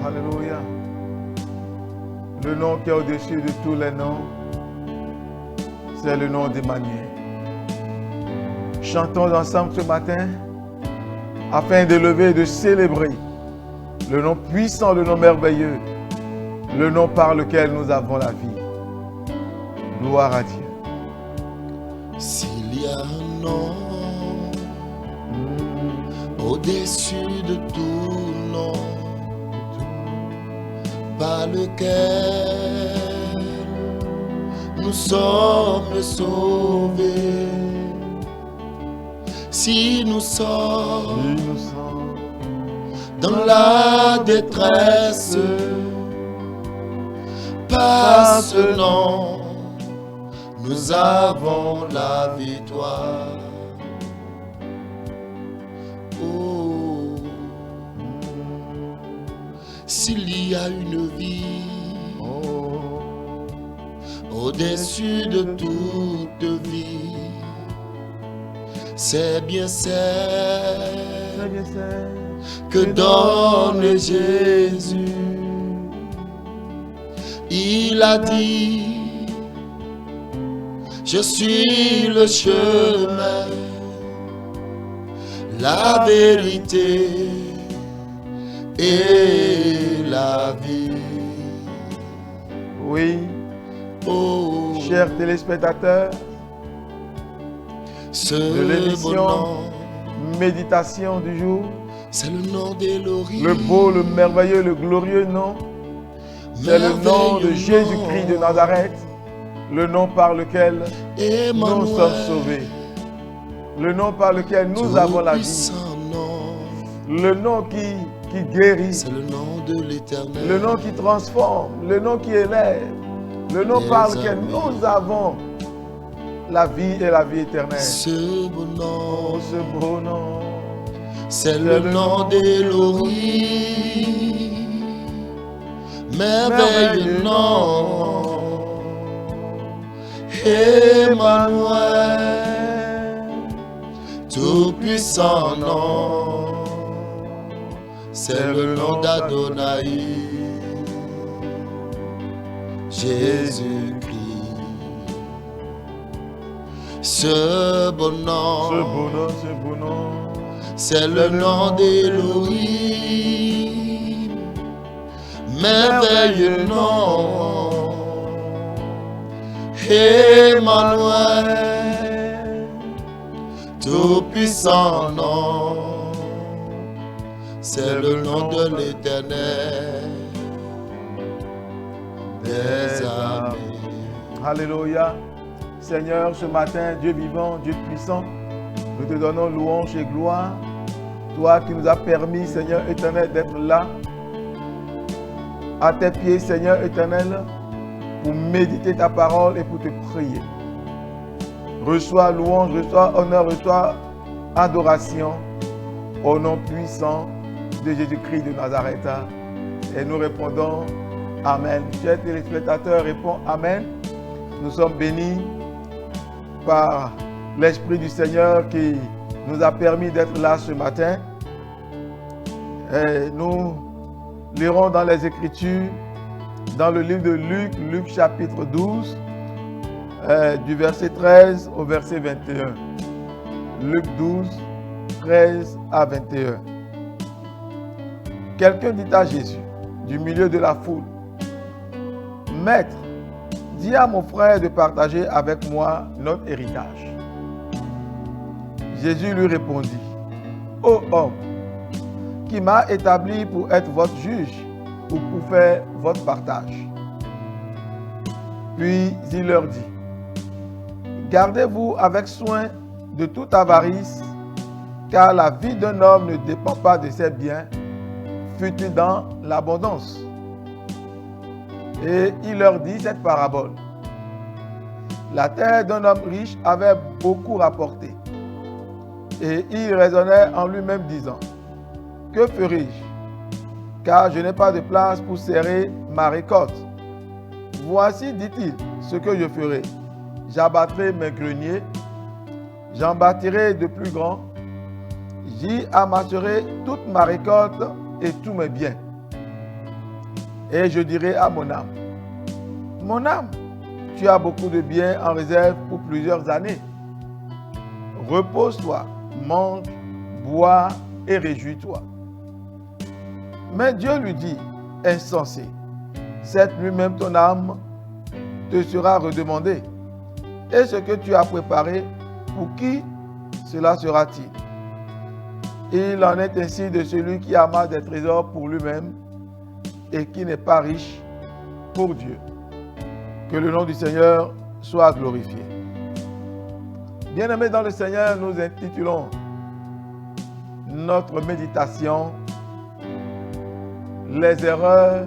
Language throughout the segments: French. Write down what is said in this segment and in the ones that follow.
Alléluia. Le nom qui est au-dessus de tous les noms, c'est le nom d'Emmanuel. Chantons ensemble ce matin afin d'élever et de célébrer le nom puissant, le nom merveilleux, le nom par lequel nous avons la vie. Gloire à Dieu. S'il y a un nom au-dessus de tout nom, par lequel nous sommes sauvés, si nous sommes dans la détresse, par ce nom, nous avons la victoire. Oh, s'il y a une vie au-dessus de toute vie, c'est bien celle que donne Jésus. Il a dit: je suis le chemin, la vérité et la vie. Oui, Oh, chers téléspectateurs de l'émission Méditation du jour, c'est le nom d'Élohim, le beau, le merveilleux, le glorieux nom, c'est le nom de Jésus-Christ de Nazareth, le nom par lequel nous sommes sauvés, le nom par lequel nous avons la vie, le nom qui guérit, c'est le nom de l'Éternel, le nom qui transforme, le nom qui élève, le nom par lequel nous avons la vie et la vie éternelle. Ce beau nom, Ce beau nom, c'est le nom d'Élohim, merveilleux nom, Emmanuel, tout-puissant nom, c'est le nom d'Adonai, Jésus-Christ. Ce beau nom, ce beau nom, c'est le nom d'Élohim, merveilleux nom, Emmanuel, tout-puissant nom, c'est le nom de l'Éternel des armées. Alléluia. Seigneur, ce matin, Dieu vivant, Dieu puissant, nous te donnons louange et gloire. Toi qui nous as permis, Seigneur éternel, d'être là, à tes pieds, Seigneur éternel, pour méditer ta parole et pour te prier. Reçois louange, reçois honneur, reçois adoration au nom puissant de Jésus-Christ de Nazareth. Et nous répondons Amen. Chers téléspectateurs, répond Amen. Nous sommes bénis par l'Esprit du Seigneur qui nous a permis d'être là ce matin. Et nous lirons dans les Écritures, dans le livre de Luc, Luc chapitre 12, du verset 13 au verset 21. Luc 12, 13 à 21. Quelqu'un dit à Jésus, du milieu de la foule: Maître, dis à mon frère de partager avec moi notre héritage. Jésus lui répondit: Ô homme, qui m'a établi pour être votre juge ou pour faire votre partage? Puis il leur dit: Gardez-vous avec soin de toute avarice, car la vie d'un homme ne dépend pas de ses biens, fut-il dans l'abondance. Et il leur dit cette parabole: La terre d'un homme riche avait beaucoup rapporté. Et il raisonnait en lui-même disant: Que ferai-je? Car je n'ai pas de place pour serrer ma récolte. Voici, dit-il, ce que je ferai. J'abattrai mes greniers, j'en bâtirai de plus grands, j'y amasserai toute ma récolte et tous mes biens. Et je dirai à mon âme, tu as beaucoup de biens en réserve pour plusieurs années. Repose-toi, mange, bois et réjouis-toi. Mais Dieu lui dit, insensé, cette nuit même ton âme te sera redemandée. Et ce que tu as préparé, pour qui cela sera-t-il? Il en est ainsi de celui qui amasse des trésors pour lui-même et qui n'est pas riche pour Dieu. Que le nom du Seigneur soit glorifié. Bien-aimés dans le Seigneur, nous intitulons notre méditation « Les erreurs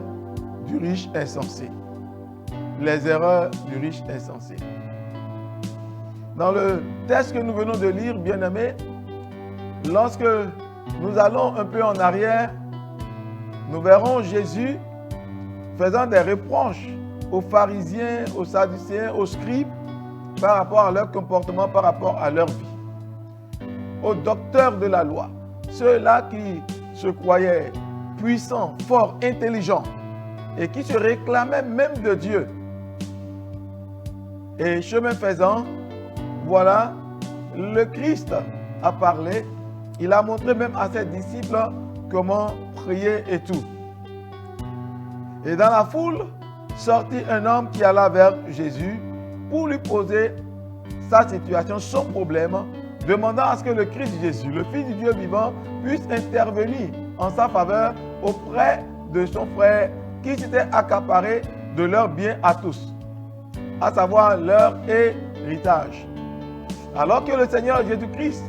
du riche insensé ». Les erreurs du riche insensé. Dans le texte que nous venons de lire, bien-aimés, lorsque nous allons un peu en arrière, nous verrons Jésus faisant des reproches aux pharisiens, aux sadducéens, aux scribes par rapport à leur comportement, par rapport à leur vie. Aux docteurs de la loi, ceux-là qui se croyaient puissants, forts, intelligents et qui se réclamaient même de Dieu. Et chemin faisant, voilà, le Christ a parlé. Il a montré même à ses disciples comment prier et tout. Et dans la foule, sortit un homme qui alla vers Jésus pour lui poser sa situation, son problème, demandant à ce que le Christ Jésus, le Fils du Dieu vivant, puisse intervenir en sa faveur auprès de son frère qui s'était accaparé de leurs biens à tous, à savoir leur héritage. Alors que le Seigneur Jésus-Christ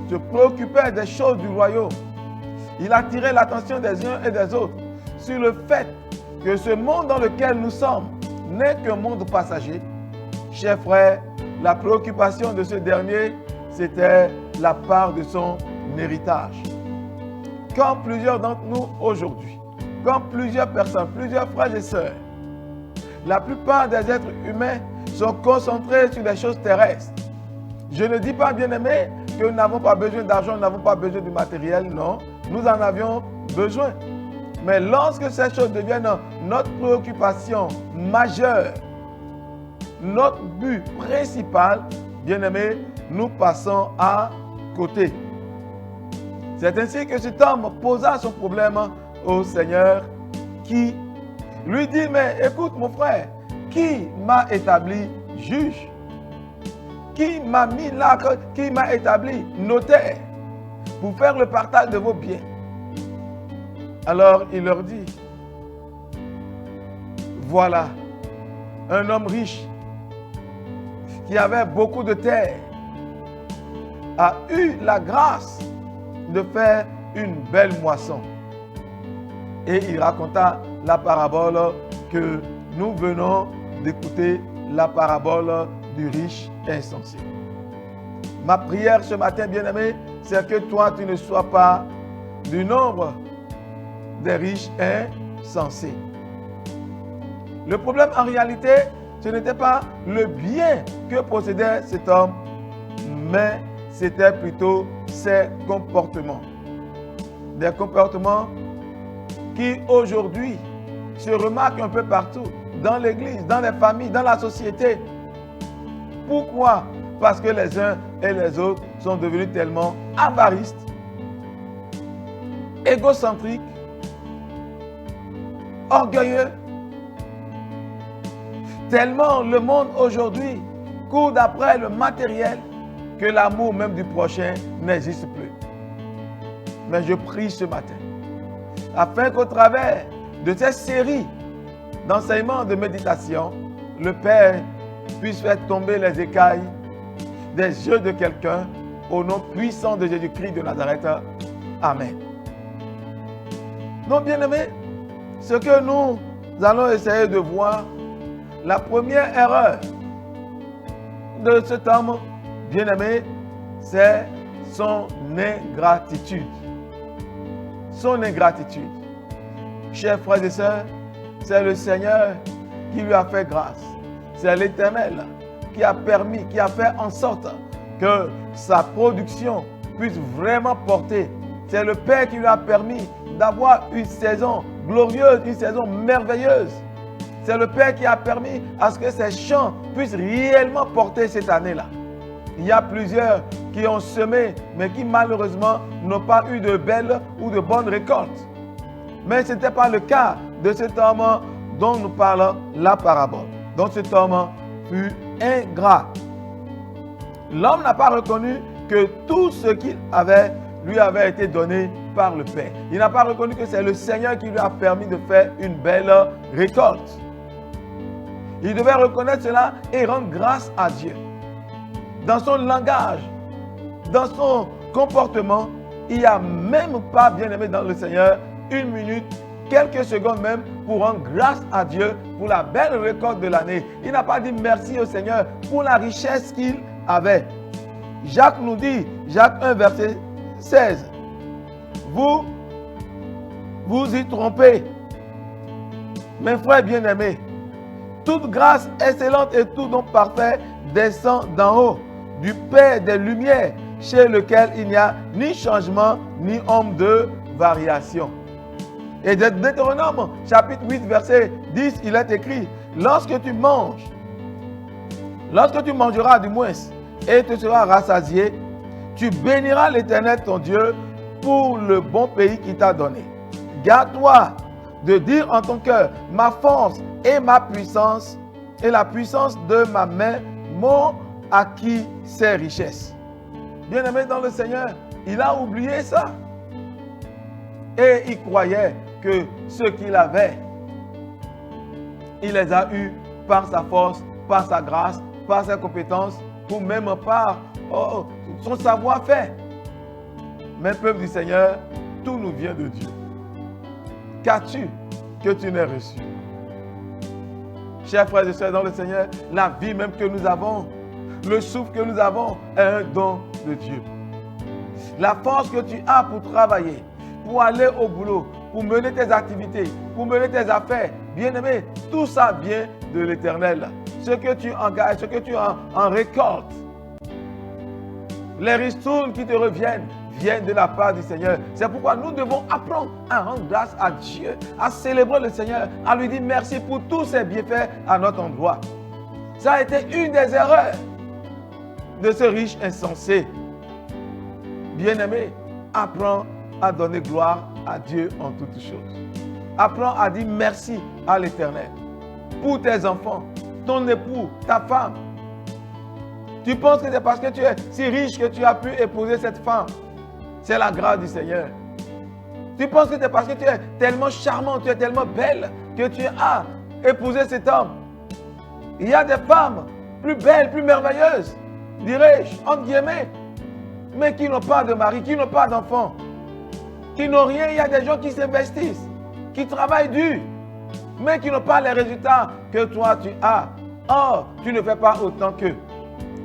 se préoccupait des choses du royaume, il attirait l'attention des uns et des autres sur le fait que ce monde dans lequel nous sommes n'est qu'un monde passager. Chers frères, la préoccupation de ce dernier, c'était la part de son héritage. Comme plusieurs d'entre nous aujourd'hui, comme plusieurs personnes, plusieurs frères et sœurs, la plupart des êtres humains sont concentrés sur les choses terrestres. Je ne dis pas, bien-aimés, que nous n'avons pas besoin d'argent, nous n'avons pas besoin du matériel, non. Nous en avions besoin. Mais lorsque ces choses deviennent notre préoccupation majeure, notre but principal, bien-aimés, nous passons à côté. C'est ainsi que cet homme posa son problème au Seigneur qui lui dit, mais écoute mon frère, qui m'a établi juge? Qui m'a mis là, qui m'a établi notaire pour faire le partage de vos biens? Alors il leur dit, voilà, un homme riche qui avait beaucoup de terre a eu la grâce de faire une belle moisson. Et il raconta la parabole que nous venons d'écouter, la parabole du riche insensé. Ma prière ce matin, bien-aimé, c'est que toi, tu ne sois pas du nombre des riches insensés. Le problème en réalité, ce n'était pas le bien que possédait cet homme, mais c'était plutôt ses comportements. Des comportements qui aujourd'hui se remarquent un peu partout, dans l'église, dans les familles, dans la société. Pourquoi? Parce que les uns et les autres sont devenus tellement avaristes, égocentriques, orgueilleux. Tellement le monde aujourd'hui court d'après le matériel que l'amour même du prochain n'existe plus. Mais je prie ce matin, afin qu'au travers de cette série d'enseignements de méditation, le Père puisse faire tomber les écailles des yeux de quelqu'un au nom puissant de Jésus-Christ de Nazareth. Amen. Donc, bien-aimés, ce que nous allons essayer de voir, la première erreur de cet homme, bien-aimé, c'est son ingratitude. Son ingratitude. Chers frères et sœurs, c'est le Seigneur qui lui a fait grâce. C'est l'Éternel qui a permis, qui a fait en sorte que sa production puisse vraiment porter. C'est le Père qui lui a permis d'avoir une saison glorieuse, une saison merveilleuse. C'est le Père qui a permis à ce que ces champs puissent réellement porter cette année-là. Il y a plusieurs qui ont semé, mais qui malheureusement n'ont pas eu de belles ou de bonnes récoltes. Mais ce n'était pas le cas de cet homme dont nous parlons la parabole. Donc cet homme fut ingrat. L'homme n'a pas reconnu que tout ce qu'il avait lui avait été donné par le Père. Il n'a pas reconnu que c'est le Seigneur qui lui a permis de faire une belle récolte. Il devait reconnaître cela et rendre grâce à Dieu. Dans son langage, dans son comportement, il n'y a même pas, bien aimé dans le Seigneur, une minute, quelques secondes même, pour rendre grâce à Dieu pour la belle récolte de l'année. Il n'a pas dit merci au Seigneur pour la richesse qu'il avait. Jacques nous dit, Jacques 1, verset 16, vous y trompez, mes frères bien-aimés. Toute grâce excellente et tout don parfait descend d'en haut, du Père des Lumières, chez lequel il n'y a ni changement, ni ombre de variation. Et de Deutéronome, chapitre 8, verset 10, il est écrit, lorsque tu mangeras du moins, et tu seras rassasié, tu béniras l'Éternel ton Dieu pour le bon pays qu'il t'a donné. Garde-toi de dire en ton cœur, ma force et ma puissance et la puissance de ma main m'ont acquis ces richesses. Bien-aimé dans le Seigneur, il a oublié ça. Et il croyait que ce qu'il avait, il les a eus par sa force, par sa grâce, par ses compétences, ou même par son savoir-faire. Mais peuple du Seigneur, tout nous vient de Dieu. Qu'as-tu que tu n'aies reçu? Chers frères et sœurs dans le Seigneur, la vie même que nous avons, le souffle que nous avons est un don de Dieu. La force que tu as pour travailler, pour aller au boulot, pour mener tes activités, pour mener tes affaires, bien-aimé, tout ça vient de l'Éternel. Ce que tu engages, ce que tu en récoltes, les ristournes qui te reviennent, viennent de la part du Seigneur. C'est pourquoi nous devons apprendre à rendre grâce à Dieu, à célébrer le Seigneur, à lui dire merci pour tous ses bienfaits à notre endroit. Ça a été une des erreurs de ce riche insensé. Bien-aimé, apprends à donner gloire à Dieu en toutes choses. Apprends à dire merci à l'Éternel pour tes enfants, ton époux, ta femme. Tu penses que c'est parce que tu es si riche que tu as pu épouser cette femme. C'est la grâce du Seigneur. Tu penses que c'est parce que tu es tellement charmante, tu es tellement belle que tu as épousé cet homme. Il y a des femmes plus belles, plus merveilleuses, dirais-je, entre guillemets, mais qui n'ont pas de mari, qui n'ont pas d'enfants, qui n'ont rien. Il y a des gens qui s'investissent, qui travaillent dur, mais qui n'ont pas les résultats que toi tu as. Or, tu ne fais pas autant qu'eux.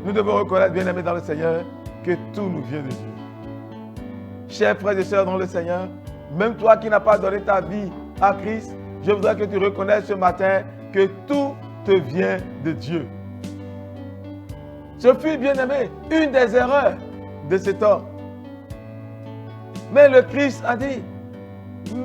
Nous devons reconnaître, bien-aimés dans le Seigneur, que tout nous vient de Dieu. Chers frères et sœurs dans le Seigneur, même toi qui n'as pas donné ta vie à Christ, je voudrais que tu reconnaisses ce matin que tout te vient de Dieu. Ce fut, bien-aimé, une des erreurs de cet homme. Mais le Christ a dit,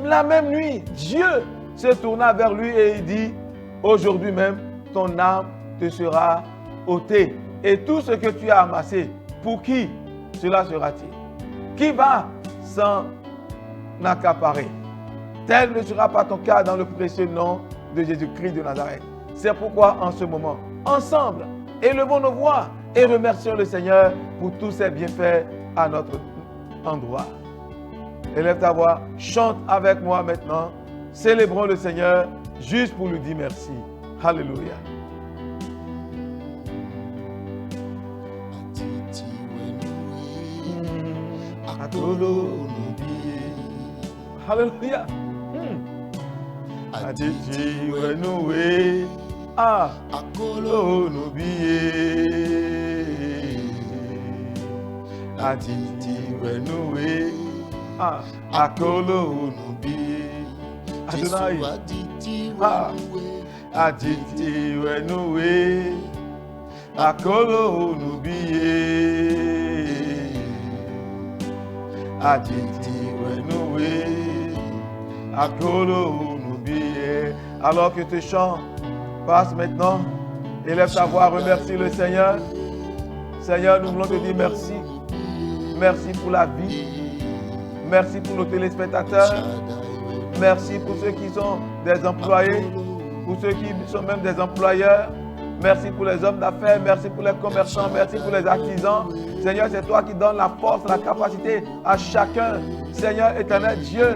la même nuit, Dieu se tourna vers lui et il dit, aujourd'hui même, ton âme te sera ôtée. Et tout ce que tu as amassé, pour qui cela sera-t-il? Qui va s'en accaparer? Tel ne sera pas ton cas dans le précieux nom de Jésus-Christ de Nazareth. C'est pourquoi en ce moment, ensemble, élevons nos voix et remercions le Seigneur pour tous ses bienfaits à notre endroit. Élève ta voix, chante avec moi maintenant. Célébrons le Seigneur juste pour lui dire merci. Alléluia. Alléluia. Atiti wenoué akolo nubiye. Atiti wenoué akolo nubiye. Adonai. Atiti wenoué akolo nubiye. Atiti wenoué Akolo Nubiye. Alors que ce chant passe maintenant, élève ta voix, remercie le Seigneur. Seigneur, nous voulons te dire merci. Merci pour la vie. Merci pour nos téléspectateurs. Merci pour ceux qui sont des employés, pour ceux qui sont même des employeurs. Merci pour les hommes d'affaires, merci pour les commerçants, merci pour les artisans. Seigneur, c'est toi qui donnes la force, la capacité à chacun, Seigneur éternel Dieu,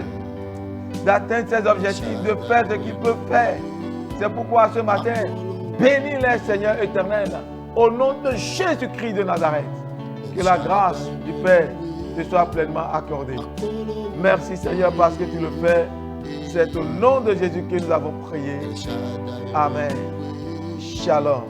d'atteindre ses objectifs, de faire ce qu'il peut faire. C'est pourquoi ce matin, bénis-les, Seigneur éternel, au nom de Jésus-Christ de Nazareth. Que la grâce du Père te soit pleinement accordée. Merci Seigneur parce que tu le fais. C'est au nom de Jésus que nous avons prié. Amen. Shalom.